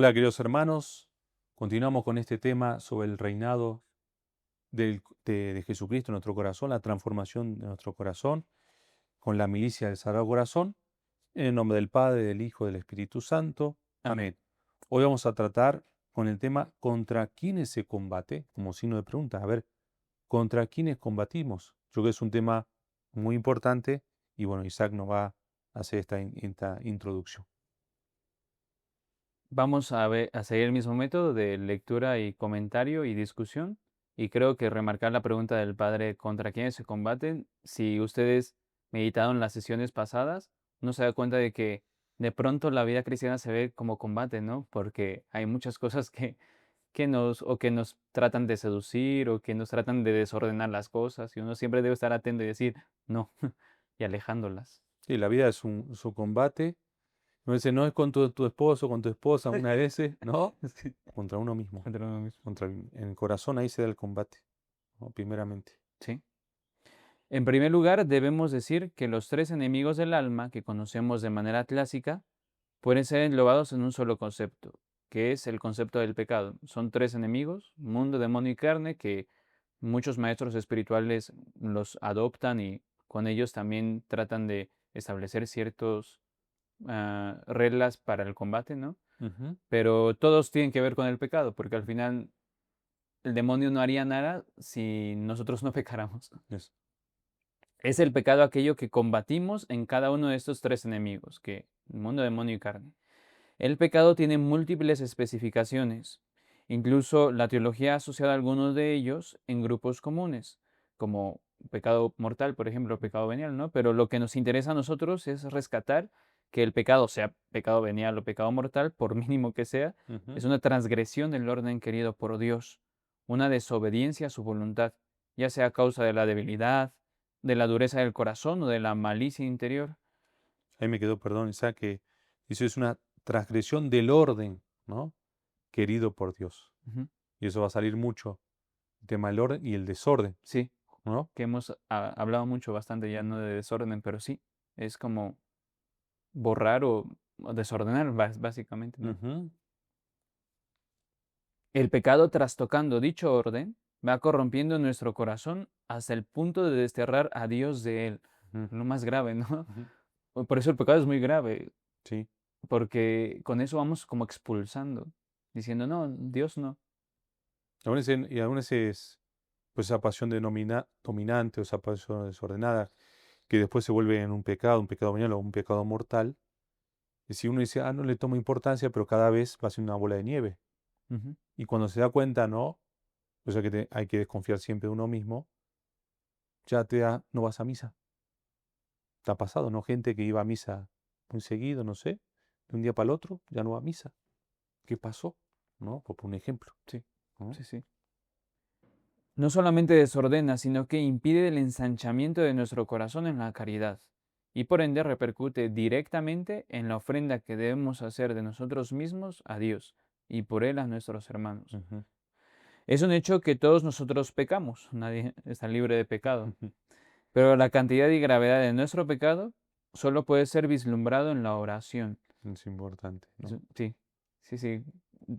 Hola, queridos hermanos. Continuamos con este tema sobre el reinado de Jesucristo en nuestro corazón, la transformación de nuestro corazón, con la milicia del Sagrado Corazón. En el nombre del Padre, del Hijo, del Espíritu Santo. Amén. Hoy vamos a tratar con el tema contra quiénes se combate, como signo de pregunta. A ver, ¿contra quiénes combatimos? Yo creo que es un tema muy importante y bueno, Isaac nos va a hacer esta introducción. Vamos a seguir el mismo método de lectura y comentario y discusión. Y creo que remarcar la pregunta del padre contra quiénes se combaten. Si ustedes meditaron las sesiones pasadas, uno se da cuenta de que de pronto la vida cristiana se ve como combate, ¿no? Porque hay muchas cosas que nos tratan de seducir o que nos tratan de desordenar las cosas. Y uno siempre debe estar atento y decir no y alejándolas. Sí, la vida es un combate. No dice, no es con tu esposo, con tu esposa, una vez, ¿no? Sí, Contra uno mismo. contra uno mismo. En el corazón ahí se da el combate, ¿no? Primeramente. Sí. En primer lugar, debemos decir que los tres enemigos del alma que conocemos de manera clásica pueden ser englobados en un solo concepto, que es el concepto del pecado. Son tres enemigos, mundo, demonio y carne, que muchos maestros espirituales los adoptan y con ellos también tratan de establecer ciertas reglas para el combate, ¿no? Ujú. Pero todos tienen que ver con el pecado, porque al final el demonio no haría nada si nosotros no pecáramos. Eso. Es el pecado aquello que combatimos en cada uno de estos tres enemigos, que mundo, demonio y carne. El pecado tiene múltiples especificaciones. Incluso la teología ha asociado a algunos de ellos en grupos comunes, como pecado mortal, por ejemplo, pecado venial, ¿no? Pero lo que nos interesa a nosotros es rescatar que el pecado, sea pecado venial o pecado mortal, por mínimo que sea, es Ujú. una transgresión del orden querido por Dios, una desobediencia a su voluntad, ya sea a causa de la debilidad, de la dureza del corazón o de la malicia interior. Ahí me quedó, perdón, Isaac, que eso es una transgresión del orden, ¿no? Querido por Dios. Ujú. Y eso va a salir mucho, el tema del orden y el desorden, Sí, ¿no? que hemos hablado mucho, bastante ya, no de desorden, pero sí, es como borrar o desordenar, básicamente, ¿no? Ujú. El pecado, trastocando dicho orden, va corrompiendo nuestro corazón hasta el punto de desterrar a Dios de él. Ujú. Lo más grave, ¿no? Ujú. Por eso el pecado es muy grave, Sí. porque con eso vamos como expulsando, diciendo, no, Dios no. Aún es pues esa pasión dominante o esa pasión desordenada que después se vuelve en un pecado venial o un pecado mortal. Y si uno dice, no le tomo importancia, pero cada vez va a ser una bola de nieve. Ujú. Y cuando se da cuenta, no, o sea que hay que desconfiar siempre de uno mismo, no vas a misa. ¿Te ha pasado, no? Gente que iba a misa muy seguido, no sé, de un día para el otro, ya no va a misa. ¿Qué pasó? ¿No? Por un ejemplo. Sí, ¿No? sí, sí. No solamente desordena, sino que impide el ensanchamiento de nuestro corazón en la caridad y por ende repercute directamente en la ofrenda que debemos hacer de nosotros mismos a Dios y por él a nuestros hermanos. Ujú. Es un hecho que todos nosotros pecamos, nadie está libre de pecado, Ujú. pero la cantidad y gravedad de nuestro pecado solo puede ser vislumbrado en la oración. Es importante, ¿no? Sí, sí, sí.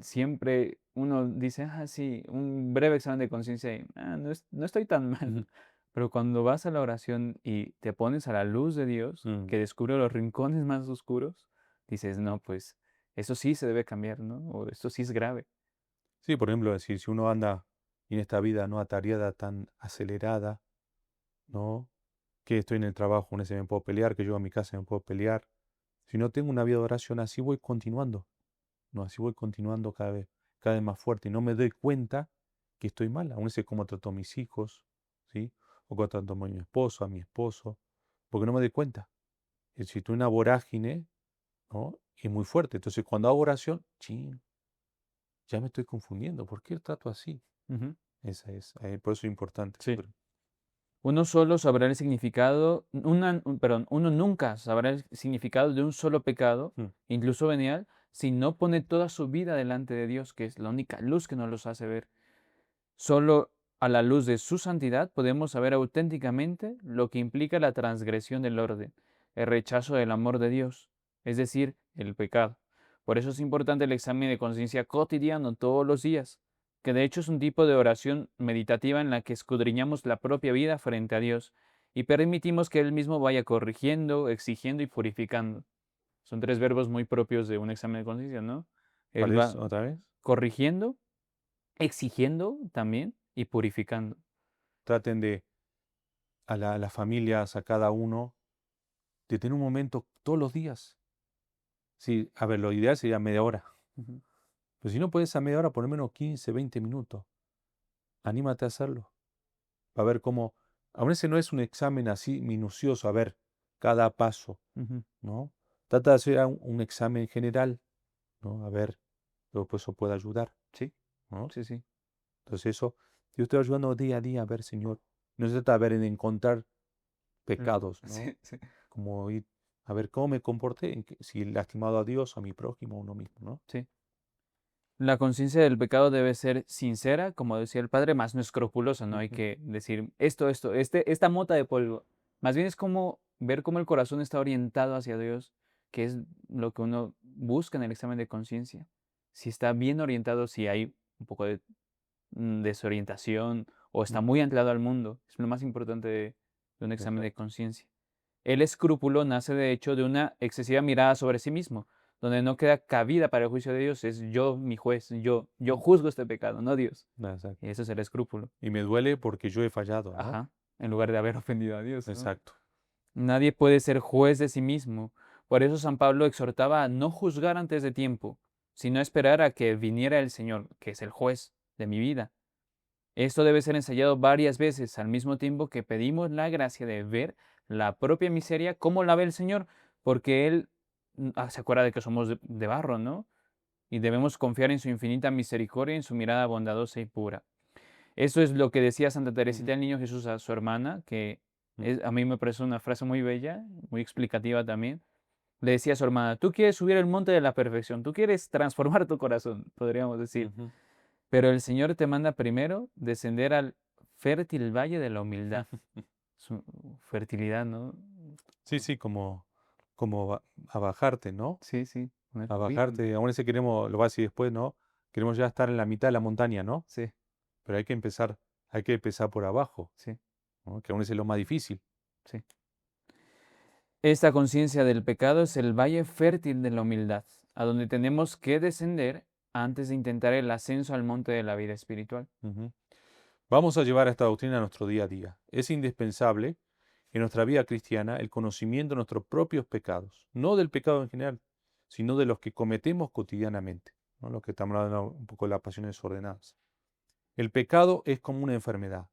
Siempre uno dice, sí, un breve examen de conciencia y no, no estoy tan mal. Ujú. Pero cuando vas a la oración y te pones a la luz de Dios, Mm. que descubre los rincones más oscuros, dices, no, pues eso sí se debe cambiar, ¿no? O esto sí es grave. Sí, por ejemplo, decir, si uno anda en esta vida no atareada, tan acelerada, ¿no? Que estoy en el trabajo, un ese me puedo pelear, que yo a mi casa me puedo pelear. Si no tengo una vida de oración, así voy continuando, ¿no? Así voy continuando cada vez más fuerte y no me doy cuenta que estoy mal. Aún sé cómo trato a mis hijos, ¿sí? O cómo trato a mi esposo, porque no me doy cuenta. Es decir, estoy en una vorágine, ¿no? Y muy fuerte. Entonces, cuando hago oración, chin, ya me estoy confundiendo. ¿Por qué trato así? Ujú. Por eso es importante. Sí. Uno solo sabrá el significado, perdón, uno nunca sabrá el significado de un solo pecado, Mm. incluso venial, si no pone toda su vida delante de Dios, que es la única luz que nos los hace ver. Solo a la luz de su santidad podemos saber auténticamente lo que implica la transgresión del orden, el rechazo del amor de Dios, es decir, el pecado. Por eso es importante el examen de conciencia cotidiano todos los días, que de hecho es un tipo de oración meditativa en la que escudriñamos la propia vida frente a Dios y permitimos que Él mismo vaya corrigiendo, exigiendo y purificando. Son tres verbos muy propios de un examen de conciencia, ¿no? ¿Cuál Él es va otra vez? corrigiendo, exigiendo también y purificando. Traten de a las familias, a cada uno, de tener un momento todos los días. Sí, a ver, lo ideal sería media hora. Ujú, Pero si no puedes a media hora, por lo menos 15, 20 minutos. Anímate a hacerlo. A ver cómo. A veces no es un examen así minucioso, a ver cada paso, ujú. ¿no? Trata de hacer un examen general, ¿no? A ver, luego pues eso puede ayudar, Sí, ¿no? sí, sí. Entonces eso, yo estoy ayudando día a día a ver, Señor. No se trata de ver en encontrar pecados, ¿no? Sí, sí. Como ir a ver cómo me comporté, si he lastimado a Dios, a mi prójimo, a uno mismo, ¿no? Sí. La conciencia del pecado debe ser sincera, como decía el padre, más no escrupulosa. No hay Ujú, que decir esta mota de polvo. Más bien es como ver cómo el corazón está orientado hacia Dios, que es lo que uno busca en el examen de conciencia. Si está bien orientado, si hay un poco de desorientación o está ujú, muy anclado al mundo, es lo más importante de un examen de exacto. conciencia. El escrúpulo nace de hecho de una excesiva mirada sobre sí mismo, donde no queda cabida para el juicio de Dios. Es yo mi juez, yo Mm, juzgo este pecado, no Dios. exacto. Y eso es el escrúpulo. Y me duele porque yo he fallado, ¿no? Ajá. En lugar de haber ofendido a Dios, ¿no? Exacto. Nadie puede ser juez de sí mismo. Por eso San Pablo exhortaba a no juzgar antes de tiempo, sino esperar a que viniera el Señor, que es el juez de mi vida. Esto debe ser ensayado varias veces al mismo tiempo que pedimos la gracia de ver la propia miseria como la ve el Señor, porque Él se acuerda de que somos de barro, ¿no? Y debemos confiar en su infinita misericordia y en su mirada bondadosa y pura. Eso es lo que decía Santa Teresita Ujú, del Niño Jesús a su hermana, que mm, a mí me parece una frase muy bella, muy explicativa también. Le decía a su hermana, tú quieres subir el monte de la perfección, tú quieres transformar tu corazón, podríamos decir. ujú, Pero el Señor te manda primero descender al fértil valle de la humildad. Su fertilidad, ¿no? Sí, sí, como a bajarte, ¿no? Sí, sí, poner A tu vida. bajarte, aún ese queremos, lo va a decir después, ¿no? Queremos ya estar en la mitad de la montaña, ¿no? Sí, Pero hay que empezar por abajo, sí, ¿no? Que aún ese es lo más difícil. sí. Esta conciencia del pecado es el valle fértil de la humildad, a donde tenemos que descender antes de intentar el ascenso al monte de la vida espiritual. Ujú. Vamos a llevar esta doctrina a nuestro día a día. Es indispensable en nuestra vida cristiana el conocimiento de nuestros propios pecados, no del pecado en general, sino de los que cometemos cotidianamente, ¿no? Lo que estamos hablando un poco de las pasiones desordenadas. El pecado es como una enfermedad.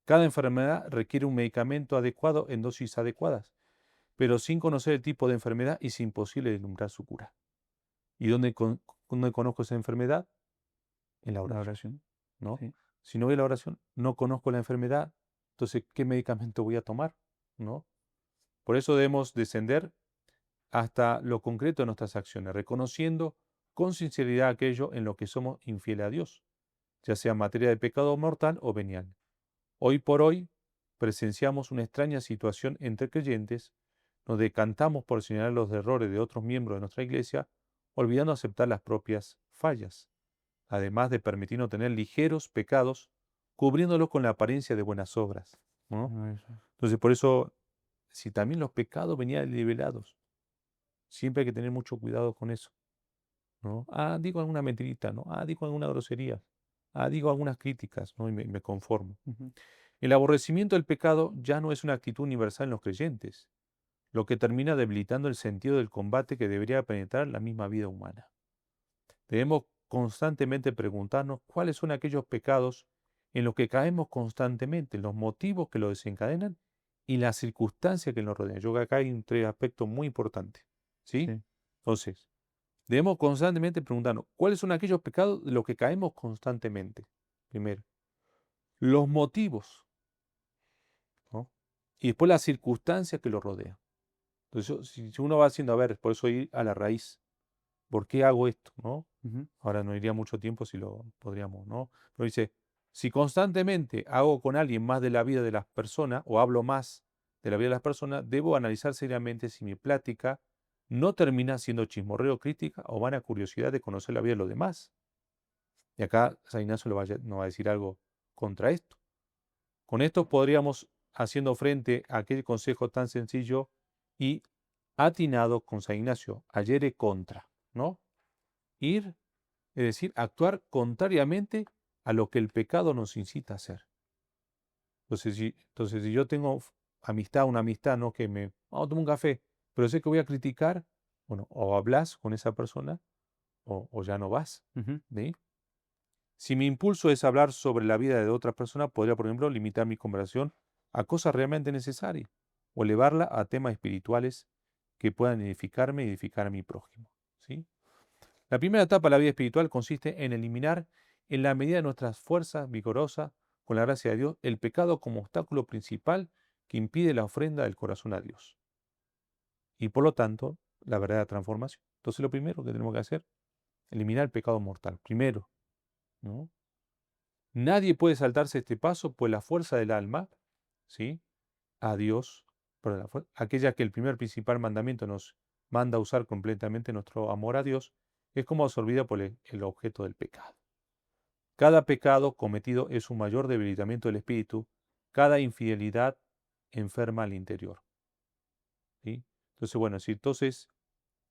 Cada enfermedad requiere un medicamento adecuado en dosis adecuadas, pero sin conocer el tipo de enfermedad es imposible vislumbrar su cura. ¿Y dónde conozco esa enfermedad? En la La oración, oración, ¿no? sí. Si no voy a la oración, no conozco la enfermedad, entonces, ¿qué medicamento voy a tomar? ¿No? Por eso debemos descender hasta lo concreto de nuestras acciones, reconociendo con sinceridad aquello en lo que somos infieles a Dios, ya sea en materia de pecado mortal o venial. Hoy por hoy presenciamos una extraña situación entre creyentes, nos decantamos por señalar los errores de otros miembros de nuestra iglesia, olvidando aceptar las propias fallas, además de permitirnos tener ligeros pecados, cubriéndolos con la apariencia de buenas obras, ¿no? No, eso. Entonces, por eso, si también los pecados venían liberados, siempre hay que tener mucho cuidado con eso, ¿no? Ah, digo alguna mentirita, ¿no? Ah, digo alguna grosería. Ah, digo algunas críticas, ¿no? Y me conformo. Ujú. El aborrecimiento del pecado ya no es una actitud universal en los creyentes, lo que termina debilitando el sentido del combate que debería penetrar la misma vida humana. Debemos constantemente preguntarnos cuáles son aquellos pecados en los que caemos constantemente, los motivos que lo desencadenan y las circunstancias que nos rodean. Yo creo que acá hay un tres aspectos muy importantes, ¿sí? Sí. Entonces, debemos constantemente preguntarnos cuáles son aquellos pecados de los que caemos constantemente. Primero, los motivos, ¿no? Y después las circunstancias que lo rodean. Entonces, si uno va haciendo, a ver, por eso ir a la raíz, ¿por qué hago esto? ¿No? Ujú. Ahora no iría mucho tiempo si lo podríamos, ¿no? Pero dice, si constantemente hago con alguien más de la vida de las personas o hablo más de la vida de las personas, debo analizar seriamente si mi plática no termina siendo chismorreo, crítica o vana curiosidad de conocer la vida de los demás. Y acá San Ignacio nos va a decir algo contra esto. Con esto podríamos, haciendo frente a aquel consejo tan sencillo y atinado con San Ignacio, ayere contra, ¿no? Ir, es decir, actuar contrariamente a lo que el pecado nos incita a hacer. Entonces, si yo tengo una amistad, ¿no? Vamos a tomar un café, pero sé que voy a criticar, bueno, o hablas con esa persona o ya no vas, Ujú. ¿sí? Si mi impulso es hablar sobre la vida de otra persona, podría, por ejemplo, limitar mi conversación a cosas realmente necesarias o elevarla a temas espirituales que puedan edificarme y edificar a mi prójimo, ¿sí? La primera etapa de la vida espiritual consiste en eliminar, en la medida de nuestras fuerzas vigorosas, con la gracia de Dios, el pecado como obstáculo principal que impide la ofrenda del corazón a Dios. Y por lo tanto, la verdadera transformación. Entonces, lo primero que tenemos que hacer, eliminar el pecado mortal. Primero, ¿no? Nadie puede saltarse este paso, pues la fuerza del alma, ¿sí? A Dios, aquella que el primer principal mandamiento nos manda a usar completamente nuestro amor a Dios, es como absorbida por el objeto del pecado. Cada pecado cometido es un mayor debilitamiento del espíritu, cada infidelidad enferma al interior, ¿sí? Entonces, bueno, entonces,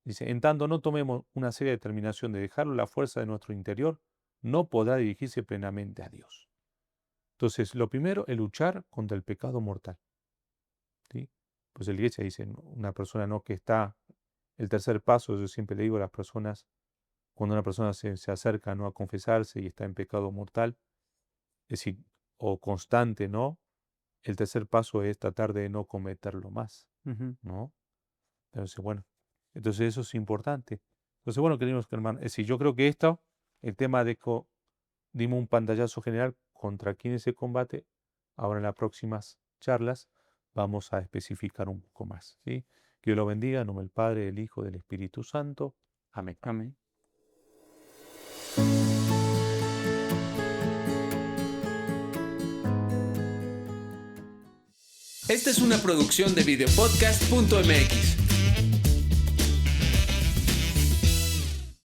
dice, en tanto no tomemos una seria determinación de dejarlo la fuerza de nuestro interior, no podrá dirigirse plenamente a Dios. Entonces, lo primero es luchar contra el pecado mortal, ¿sí? Pues la iglesia dice, una persona no que está, el tercer paso, yo siempre le digo a las personas, cuando una persona se acerca, ¿no?, a confesarse y está en pecado mortal, es decir, o constante, ¿no? El tercer paso es tratar de no cometerlo más, Ujú. ¿no? Entonces eso es importante. Entonces, bueno, queridos hermanos, es decir, yo creo que el tema dimos un pantallazo general contra quién se combate. Ahora en las próximas charlas vamos a especificar un poco más, ¿sí? Que Dios lo bendiga, en nombre del Padre, del Hijo, del Espíritu Santo. Amén. Amén. Esta es una producción de videopodcast.mx.